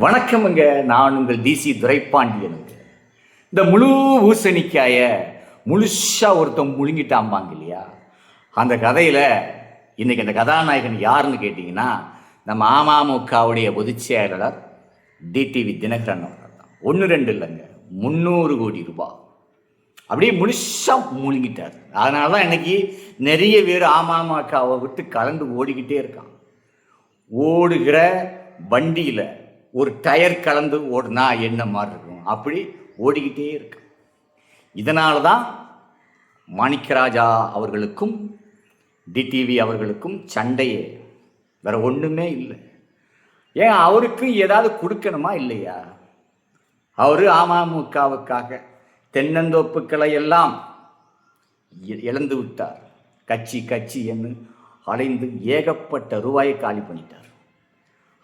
வணக்கமுங்க. நான் உங்கள் டிசி துரைப்பாண்டியனுங்க. இந்த முழு பூசணிக்காய முழுசா ஒருத்தன் முழுங்கிட்டாம்பாங்க இல்லையா, அந்த கதையில் இன்னைக்கு அந்த கதாநாயகன் யாருன்னு கேட்டிங்கன்னா, நம்ம அமமுகவுடைய பொதுச் செயலாளர் டிடிவி தினகரன் அவர்கள் தான். 1-2 இல்லைங்க, 300 கோடி ரூபாய் அப்படியே முழுசா முழுங்கிட்டார். அதனால தான் இன்னைக்கு நிறைய பேர் அமமுகவை விட்டு கலந்து ஓடிக்கிட்டே இருக்கான். ஓடுகிற வண்டியில் ஒரு டயர் கலந்து ஓடுனா என்ன மாதிரி இருக்கும், அப்படி ஓடிக்கிட்டே இருக்கு. இதனால தான் மாணிக்கராஜா அவர்களுக்கும் டிடிவி அவர்களுக்கும் சண்டையே, வேற ஒன்றுமே இல்லை. ஏன் அவருக்கு ஏதாவது கொடுக்கணுமா இல்லையா? அவர் அமமுகவுக்காக தென்னந்தோப்புக்களை எல்லாம் இழந்து விட்டார். கட்சி என்று அலைந்து ஏகப்பட்ட ரூபாயை காலி பண்ணிட்டார்.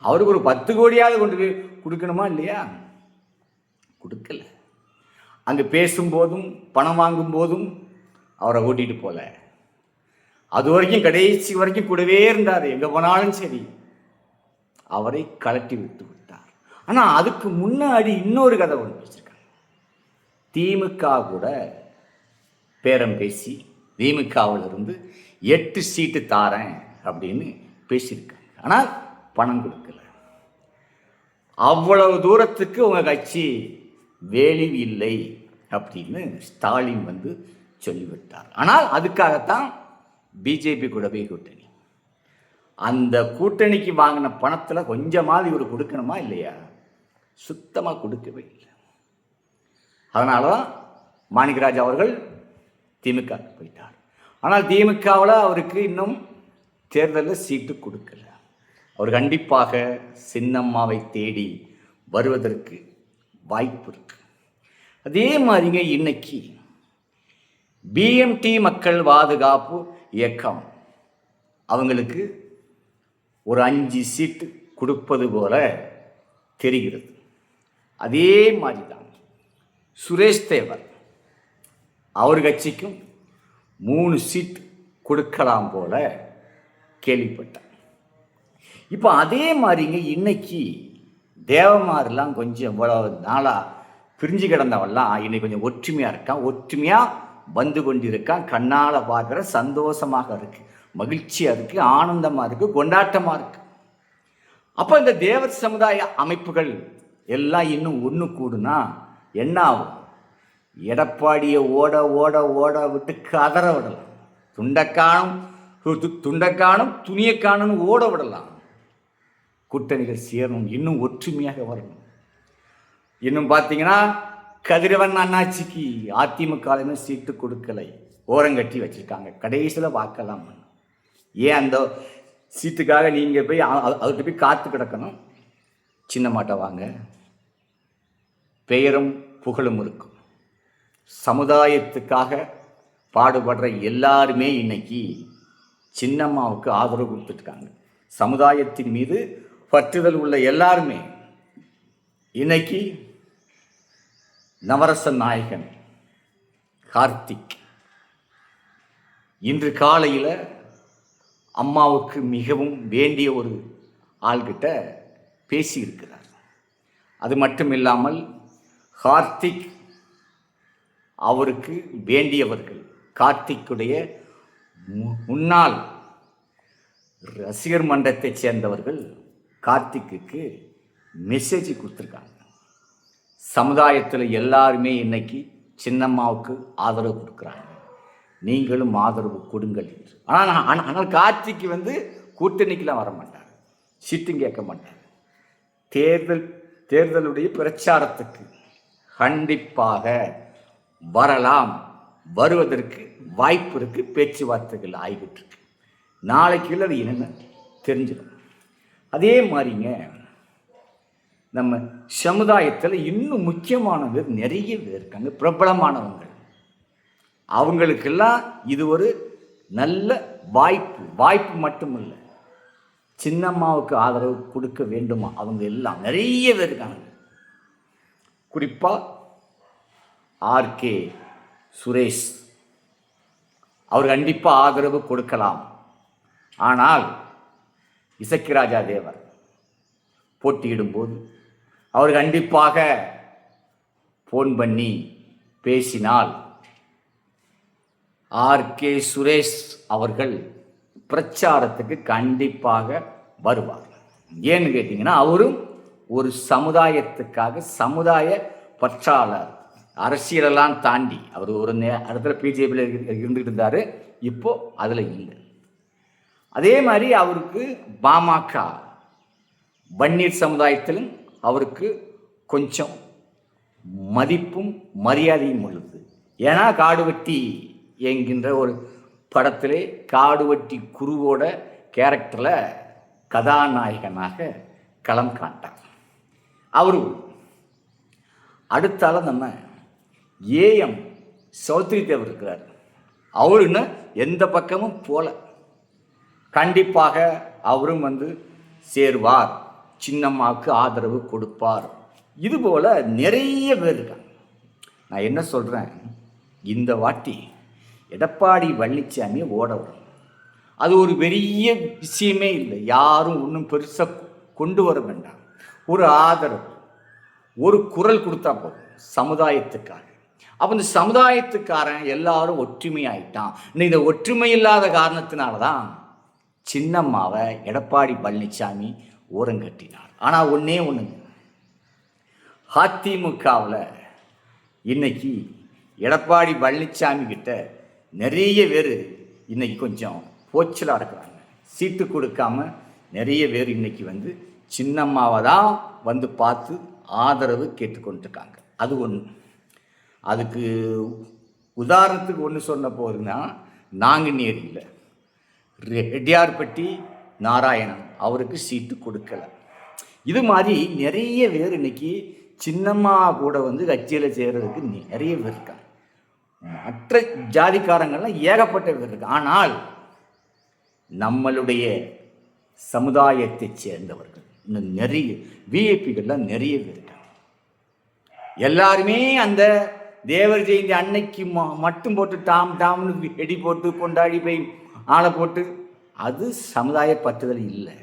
அவருக்கு ஒரு 10 கோடியாவது கொண்டு போய் கொடுக்கணுமா இல்லையா? கொடுக்கல. அங்கே பேசும்போதும் பணம் வாங்கும் போதும் அவரை ஓட்டிட்டு போல. அது வரைக்கும் கடைசி வரைக்கும் கூடவே இருந்தார். எங்கே போனாலும் சரி அவரை கலட்டி விட்டு விட்டார். ஆனால் அதுக்கு முன்னாடி இன்னொரு கதை ஒன்று வச்சிருக்காங்க. திமுக கூட பேரம் பேசி திமுகவில் இருந்து 8 சீட்டு தாரேன் அப்படின்னு பேசியிருக்காங்க. ஆனால் பணம் கொடுக்கல. அவ்வளவு தூரத்துக்கு உங்கள் கட்சி வேலிவு இல்லை அப்படின்னு ஸ்டாலின் வந்து சொல்லிவிட்டார். ஆனால் அதுக்காகத்தான் பிஜேபி கூட போய் கூட்டணி. அந்த கூட்டணிக்கு வாங்கின பணத்தில் கொஞ்சமாவது இவர் கொடுக்கணுமா இல்லையா? சுத்தமாக கொடுக்கவே இல்லை. அதனால தான் மாணிக்கராஜ் அவர்கள் திமுக போயிட்டார். ஆனால் திமுகவில் அவருக்கு இன்னும் தேர்தலில் சீட்டு கொடுக்கல. அவர் கண்டிப்பாக சின்னம்மாவை தேடி வருவதற்கு வாய்ப்பு இருக்கு. அதே மாதிரிங்க இன்னைக்கு பிஎம்டி மக்கள் பாதுகாப்பு இயக்கம் அவங்களுக்கு ஒரு 5 சீட்டு கொடுப்பது போல தெரிகிறது. அதே மாதிரி தான் சுரேஷ் தேவர் அவர் கட்சிக்கும் 3 சீட்டு கொடுக்கலாம் போல கேள்விப்பட்டார். இப்போ அதே மாதிரிங்க இன்னைக்கு தேவமாரெலாம் கொஞ்சம் இவ்வளோ நாளாக பிரிஞ்சு கிடந்தவெல்லாம் இன்னைக்கு கொஞ்சம் ஒற்றுமையாக இருக்கான். ஒற்றுமையாக வந்து கொண்டிருக்கான். கண்ணால் பார்க்குற சந்தோஷமாக இருக்குது, மகிழ்ச்சியாக இருக்குது, ஆனந்தமாக இருக்குது, கொண்டாட்டமாக இருக்குது. அப்போ இந்த தேவர் சமுதாய அமைப்புகள் எல்லாம் இன்னும் ஒன்று கூடுனா என்ன ஆகும்? எடப்பாடியை ஓட ஓட ஓட விட்டு கதற விடலாம். துண்டக்கானும் துணியக்கானும் ஓட விடலாம். கூட்டணிகள் சேரணும், இன்னும் ஒற்றுமையாக வரணும். இன்னும் பார்த்தீங்கன்னா கதிரவன் அண்ணாச்சிக்கு அதிமுக சீட்டு கொடுக்கலை, ஓரங்கட்டி வச்சுருக்காங்க. கடைசியில் பார்க்கலாம். ஏன் அந்த சீட்டுக்காக நீங்கள் போய் அவர்கிட்ட போய் காத்து கிடக்கணும்? சின்ன மாட்டை வாங்க, பெயரும் புகழும் இருக்கும். சமுதாயத்துக்காக பாடுபடுற எல்லாருமே இன்னைக்கு சின்னம்மாவுக்கு ஆதரவு கொடுத்துட்ருக்காங்க. சமுதாயத்தின் மீது பற்றுதல் உள்ள எல்லாருமே இன்னைக்கு நவரச நாயகன் கார்த்திக் இன்று காலையில் அம்மாவுக்கு மிகவும் வேண்டிய ஒரு ஆள்கிட்ட பேசியிருக்கிறார். அது மட்டும் இல்லாமல் கார்த்திக் அவருக்கு வேண்டியவர்கள், கார்த்திக்குடைய முன்னாள் ரசிகர் மன்றத்தை சேர்ந்தவர்கள் கார்த்திக்கு மெசேஜ் கொடுத்துருக்காங்க. சமுதாயத்தில் எல்லாருமே இன்னைக்கு சின்னம்மாவுக்கு ஆதரவு கொடுக்குறாங்க, நீங்களும் ஆதரவு கொடுங்கள் என்று. ஆனால் கார்த்திக்கு வந்து கூட்டணிக்கெலாம் வர மாட்டார், சீட்டும் கேட்க மாட்டார். தேர்தலுடைய பிரச்சாரத்துக்கு கண்டிப்பாக வரலாம், வருவதற்கு வாய்ப்பு இருக்கு. பேச்சுவார்த்தைகள் ஆகிட்டு இருக்கு. நாளைக்கு அது என்னென்ன தெரிஞ்சிடும். அதே மாதிரிங்க நம்ம சமுதாயத்தில் இன்னும் முக்கியமானவர் நிறைய பேர் இருக்காங்க, பிரபலமானவங்க. அவங்களுக்கெல்லாம் இது ஒரு நல்ல வாய்ப்பு மட்டும் இல்லை, சின்னம்மாவுக்கு ஆதரவு கொடுக்க வேண்டுமா அவங்க எல்லாம் நிறைய பேர் இருக்காங்க. குறிப்பாக ஆர்கே சுரேஷ் அவர் கண்டிப்பாக ஆதரவு கொடுக்கலாம். ஆனால் இசக்கிராஜா தேவர் போட்டியிடும்போது அவர் கண்டிப்பாக ஃபோன் பண்ணி பேசினால் ஆர்கே சுரேஷ் அவர்கள் பிரச்சாரத்துக்கு கண்டிப்பாக வருவார். ஏன்னு கேட்டிங்கன்னா அவரும் ஒரு சமுதாயத்துக்காக சமுதாய பற்றாளர். அரசியலெல்லாம் தாண்டி அவர் ஒரு இடத்துல பிஜேபியில் இருந்துகிட்டு இருந்தார், இப்போ அதில் இல்லை. அதே மாதிரி அவருக்கு பாமக வன்னியர் சமுதாயத்திலும் அவருக்கு கொஞ்சம் மதிப்பும் மரியாதையும் உள்ளது. ஏன்னா காடுவெட்டி என்கின்ற ஒரு படத்திலே காடுவெட்டி குருவோட கேரக்டரில் கதாநாயகனாக களம் காட்டார். அவரு அடுத்தால நம்ம ஏஎம் சௌத்ரி தேவர் இருக்கிறார். அவருன்னு எந்த பக்கமும் போல கண்டிப்பாக அவரும் சேருவார், சின்னம்மாவுக்கு ஆதரவு கொடுப்பார். இதுபோல் நிறைய பேர் இருக்காங்க. நான் என்ன சொல்கிறேன், இந்த வாட்டி எடப்பாடி பழனிசாமி ஓட வரும். அது ஒரு பெரிய விஷயமே இல்லை, யாரும் ஒன்றும் பெருசாக கொண்டு வர வேண்டாம். ஒரு ஆதரவு, ஒரு குரல் கொடுத்தா போதும் சமுதாயத்துக்காக. அப்போ இந்த சமுதாயத்துக்காரன் எல்லாரும் ஒற்றுமையாயிட்டான். இந்த ஒற்றுமை இல்லாத காரணத்தினால தான் சின்னம்மாவை எடப்பாடி பழனிசாமி ஓரங்கட்டினார். ஆனால் ஒன்றே ஒன்று, அதிமுகவில் இன்னைக்கு எடப்பாடி பழனிசாமி கிட்ட நிறைய பேர் இன்னைக்கு கொஞ்சம் போச்சலாக இருக்கிறாங்க. சீட்டு கொடுக்காம நிறைய பேர் இன்னைக்கு சின்னம்மாவை தான் பார்த்து ஆதரவு கேட்டுக்கொண்டிருக்காங்க. அது ஒன்று. அதுக்கு உதாரணத்துக்கு ஒன்று சொன்ன போதுன்னா, நாங்குநேரியில் ரெட்டியார்பட்டி நாராயணன் அவருக்கு சீட்டு கொடுக்கல. இது மாதிரி நிறைய பேர் இன்னைக்கு சின்னம்மா கூட கட்சியில் சேர்றதுக்கு நிறைய பேர் இருக்காங்க. மற்ற ஜாதிக்காரங்கள்லாம் ஏகப்பட்ட பேர் இருக்கு. ஆனால் நம்மளுடைய சமுதாயத்தை சேர்ந்தவர்கள் இன்னும் நிறைய விஐபிகள்லாம் நிறைய பேர் இருக்காங்க. எல்லாருமே அந்த தேவர் ஜெயந்தி அன்னைக்கு மட்டும் போட்டு டாம்னு வெடி போட்டு கொண்டாடி போய் ஆளை போட்டு, அது சமுதாய பற்றுதல் இல்லை.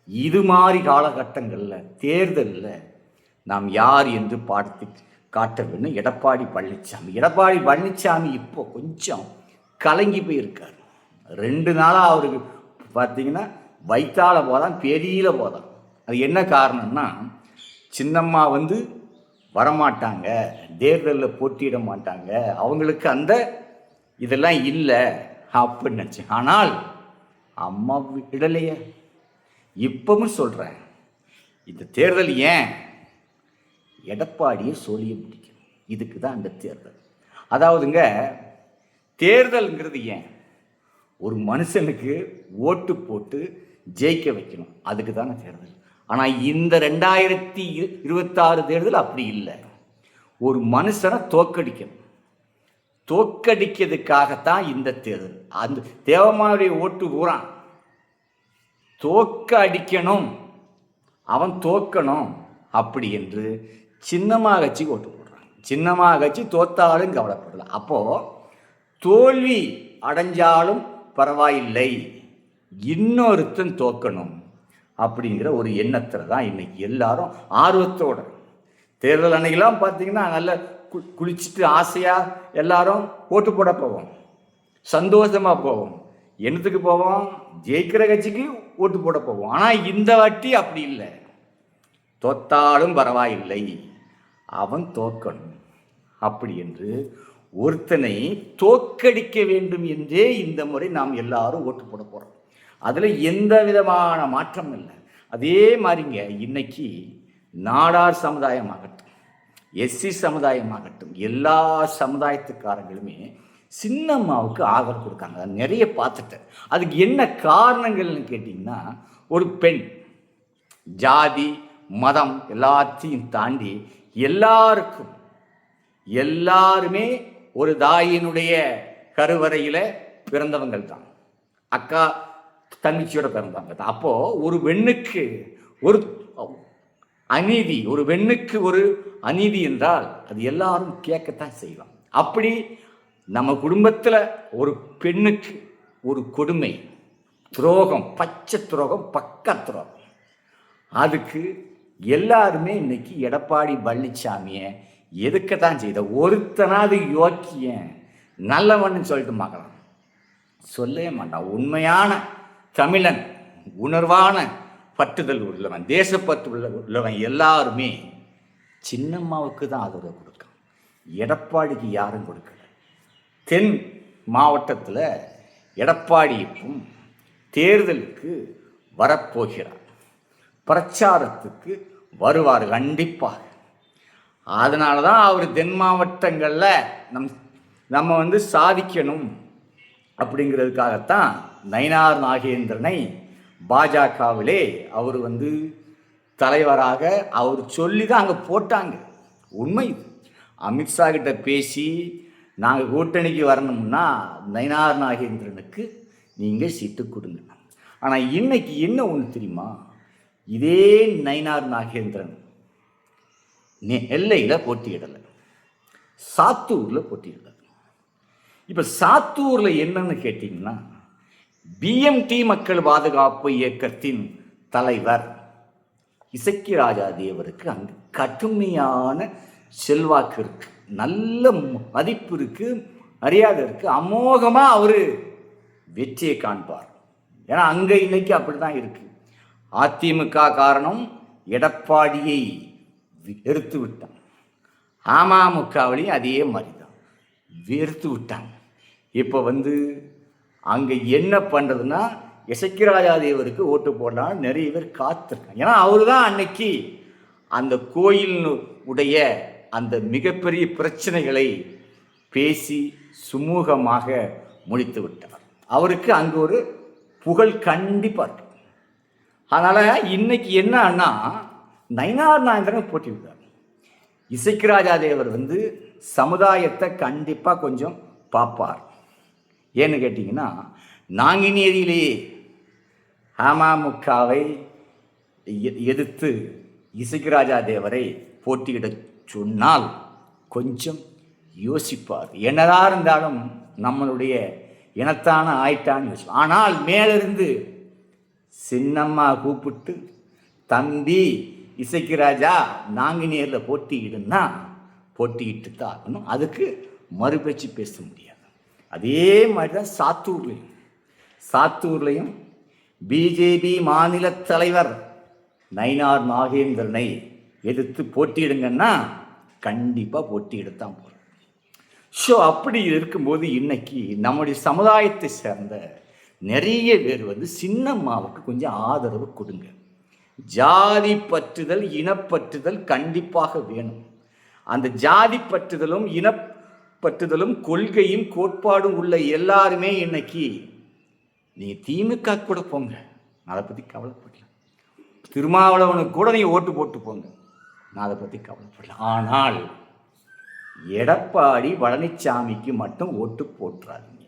இது மாதிரி காலகட்டங்களில் தேர்தலில் நாம் யார் என்று பார்த்து காட்ட வேண்டும். எடப்பாடி பழனிசாமி இப்போ கொஞ்சம் கலங்கி போயிருக்கார். 2 நாளாக அவருக்கு பார்த்தீங்கன்னா வைத்தால போதான், பெரியில போதான். அது என்ன காரணம்னா, சின்னம்மா வரமாட்டாங்க, தேர்தலில் போட்டியிட மாட்டாங்க, அவங்களுக்கு அந்த இதெல்லாம் இல்லை அப்படின்னு நினச்சேன். ஆனால் அம்மா விடலையே. இப்பவும் சொல்கிறேன், இந்த தேர்தல் ஏன் எடப்பாடியை சொல்லிய முடிக்கும், இதுக்கு தான் இந்த தேர்தல். அதாவதுங்க, தேர்தல்ங்கிறது ஏன் ஒரு மனுஷனுக்கு ஓட்டு போட்டு ஜெயிக்க வைக்கணும், அதுக்கு தானே தேர்தல். ஆனால் இந்த 2026 தேர்தல் அப்படி இல்லை. ஒரு மனுஷனை தோற்கடிக்கணும், தோற்கடிக்கிறதுக்காகத்தான் இந்த தேர்தல். அந்த தேவமானுடைய ஓட்டு கூறான் தோற்க அடிக்கணும், அவன் தோற்கணும் அப்படி என்று சின்னம்மா கட்சிக்கு ஓட்டு போடுறான். சின்னம்மா கட்சி தோத்தாலும் கவலைப்படல. அப்போது தோல்வி அடைஞ்சாலும் பரவாயில்லை, இன்னொருத்தன் தோற்கணும் அப்படிங்கிற ஒரு எண்ணத்தில் தான் இன்னைக்கு எல்லாரும் ஆர்வத்தோட தேர்தல் அன்னைக்கெல்லாம் பார்த்தீங்கன்னா நல்ல குளிச்சுட்டு ஆசையாக எல்லாரும் ஓட்டு போட போவோம், சந்தோஷமாக போவோம். என்னத்துக்கு போவோம்? ஜெயிக்கிற கட்சிக்கு ஓட்டு போட போவோம். ஆனால் இந்த வாட்டி அப்படி இல்லை, தோத்தாலும் பரவாயில்லை, அவன் தோற்கணும் அப்படி என்று ஒருத்தனை தோற்கடிக்க வேண்டும் என்றே இந்த முறை நாம் எல்லாரும் ஓட்டு போட போகிறோம். அதில் எந்த விதமான மாற்றம் இல்லை. அதே மாதிரிங்க இன்னைக்கு நாடார் சமுதாயமாகட்டும், எஸ்சி சமுதாயமாகட்டும், எல்லா சமுதாயத்துக்காரங்களுமே சின்னம்மாவுக்கு ஆதரவு கொடுக்காங்க. நிறைய பார்த்துட்டேன். அதுக்கு என்ன காரணங்கள்னு கேட்டிங்கன்னா, ஒரு பெண், ஜாதி மதம் எல்லாத்தையும் தாண்டி எல்லாருமே ஒரு தாயினுடைய கருவறையில் பிறந்தவங்கள் தான், அக்கா தங்கச்சியோட பிறந்தவங்க தான். அப்போது ஒரு பெண்ணுக்கு ஒரு அநீதி, ஒரு பெண்ணுக்கு ஒரு அநீதி என்றால் அது எல்லாரும் கேட்கத்தான் செய்வாங்க. அப்படி நம்ம குடும்பத்தில் ஒரு பெண்ணுக்கு ஒரு கொடுமை, துரோகம், பச்சை துரோகம், பக்க துரோகம், அதுக்கு எல்லாருமே இன்னைக்கு எடப்பாடி பழனிசாமியை எதுக்கத்தான் செய்த ஒருத்தனாவது யோக்கியன் நல்லவன்னு சொல்லிட்டு பார்க்கலாம். சொல்லவே மாட்டான். உண்மையான தமிழன், உணர்வான பற்றுதல் உள்ளவன், தேசப்பற்று உள்ளவன் எல்லாருமே சின்னம்மாவுக்கு தான் ஆதரவு கொடுக்கான். எடப்பாடிக்கு யாரும் கொடுக்கல. தென் மாவட்டத்தில் எடப்பாடி இப்போ தேர்தலுக்கு வரப்போகிறார், பிரச்சாரத்துக்கு வருவார் கண்டிப்பாக. அதனால தான் அவர் தென் மாவட்டங்களில் நம்ம சாதிக்கணும் அப்படிங்கிறதுக்காகத்தான் நயினார் நாகேந்திரனை பாஜகவிலே அவர் தலைவராக அவர் சொல்லி தான் அங்கே போட்டாங்க. உண்மை. அமித்ஷா கிட்ட பேசி நாங்கள் கூட்டணிக்கு வரணும்னா நயினார் நாகேந்திரனுக்கு நீங்கள் சீட்டு கொடுங்க. ஆனால் இன்னைக்கு என்ன ஒன்று தெரியுமா? இதே நயினார் நாகேந்திரன் நெல்லையில் போட்டியிடலை, சாத்தூரில் போட்டியிடலை. இப்போ சாத்தூரில் என்னன்னு கேட்டிங்கன்னா, பிஎம்டி மக்கள் பாதுகாப்பு இயக்கத்தின் தலைவர் இசக்கி ராஜா தேவருக்கு அங்கு கடுமையான செல்வாக்கு இருக்கு, நல்ல மதிப்பு இருக்கு, மரியாதை இருக்கு, அமோகமாக அவர் வெற்றியை காண்பார். ஏன்னா அங்கே இன்னைக்கு அப்படி தான் இருக்கு. அதிமுக காரணம் எடப்பாடியை வெறுத்து விட்டான், அமமுகவிலையும் அதே மாதிரி தான் வெறுத்து விட்டாங்க. இப்போ அங்கே என்ன பண்ணுறதுன்னா, இசக்கி ராஜா தேவருக்கு ஓட்டு போடலான்னு நிறைய பேர் காத்திருக்காங்க. ஏன்னா அவர் தான் அன்னைக்கு அந்த கோயில் உடைய அந்த மிகப்பெரிய பிரச்சனைகளை பேசி சுமூகமாக முடித்து விட்டார். அவருக்கு அங்கே ஒரு புகழ் கண்டிப்பாக இருக்கு. அதனால் இன்னைக்கு என்னன்னா, நயினார் நாகேந்திரன் போட்டி விட்டார். இசக்கி ராஜா தேவர் சமுதாயத்தை கண்டிப்பாக கொஞ்சம் பார்ப்பார். ஏன்னு கேட்டிங்கன்னா, நாங்குநேரியிலேயே அமமுகவை எதிர்த்து இசக்கி ராஜா தேவரை போட்டியிட சொன்னால் கொஞ்சம் யோசிப்பார். என்னதான் இருந்தாலும் நம்மளுடைய இனத்தான ஆயிட்டான்னு யோசிப்பார். ஆனால் மேலிருந்து சின்னம்மா கூப்பிட்டு, தம்பி இசக்கி ராஜா நாங்குநேரில் போட்டியிடுன்னா போட்டியிட்டு தான் ஆகணும், அதுக்கு மறுபேச்சு பேச முடியாது. அதே மாதிரி தான் சாத்தூர்லையும் பிஜேபி மாநில தலைவர் நயினார் நாகேந்திரனை எதிர்த்து போட்டியிடுங்கன்னா கண்டிப்பாக போட்டியிடத்தான் போகிறோம். ஸோ அப்படி இருக்கும்போது இன்னைக்கு நம்முடைய சமுதாயத்தை சேர்ந்த நிறைய பேர் சின்னம்மாவுக்கு கொஞ்சம் ஆதரவு கொடுங்க. ஜாதி பற்றுதல், இனப்பற்றுதல் கண்டிப்பாக வேணும். அந்த ஜாதி பற்றுதலும் இனப்பற்றுதலும் கொள்கையும் கோட்பாடும் உள்ள எல்லாருமே இன்னைக்கு நீங்கள் திமுக கூட போங்க, நான் அதை பற்றி கவலைப்படல. திருமாவளவனுக்கு கூட நீங்கள் ஓட்டு போட்டு போங்க, நான் அதை பற்றி கவலைப்படல. ஆனால் எடப்பாடி பழனிசாமிக்கு மட்டும் ஓட்டு போட்டுறாதீங்க.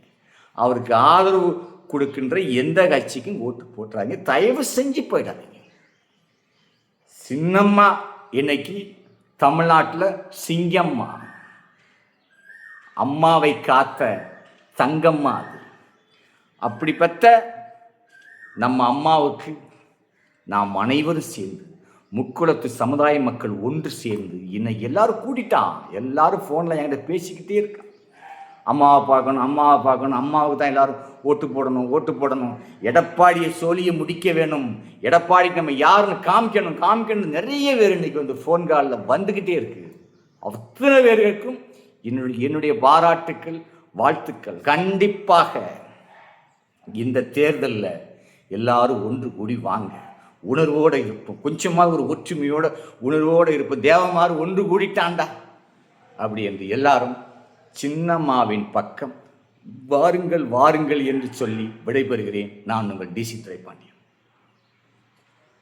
அவருக்கு ஆதரவு கொடுக்கின்ற எந்த கட்சிக்கும் ஓட்டு போட்டுறாங்க, தயவு செஞ்சு போயிடாதீங்க. சின்னம்மா இன்னைக்கு தமிழ்நாட்டில் சிங்கம்மா, அம்மாவை காத்த தங்கம்மா. அது அப்படிப்பட்ட நம்ம அம்மாவுக்கு நாம் அனைவரும் சேர்ந்து, முக்குளத்து சமுதாய மக்கள் ஒன்று சேர்ந்து, இன்னைக்கு எல்லாரும் கூட்டிட்டான். எல்லாரும் ஃபோனில் என்கிட்ட பேசிக்கிட்டே இருக்கான். அம்மாவை பார்க்கணும், அம்மாவை பார்க்கணும், அம்மாவுக்கு தான் எல்லாரும் ஓட்டு போடணும், எடப்பாடியை சோழியை முடிக்க வேணும், எடப்பாடிக்கு நம்ம யாருன்னு காமிக்கணும் நிறைய பேர் இன்னைக்கு ஃபோன் காலில் வந்துக்கிட்டே இருக்கு. அத்தனை பேர்களுக்கும் என்னுடைய பாராட்டுக்கள், வாழ்த்துக்கள். கண்டிப்பாக இந்த தேர்தலில் எல்லாரும் ஒன்று கூடி வாங்க, உணர்வோடு இருப்போம், கொஞ்சமாக ஒரு ஒற்றுமையோட உணர்வோடு இருப்போம். தேவமாறு ஒன்று கூடிட்டாண்டா அப்படி என்று எல்லாரும் சின்னம்மாவின் பக்கம் வாருங்கள் என்று சொல்லி விடைபெறுகிறேன். நான் உங்கள் டிசி துரைப்பாண்டியன்.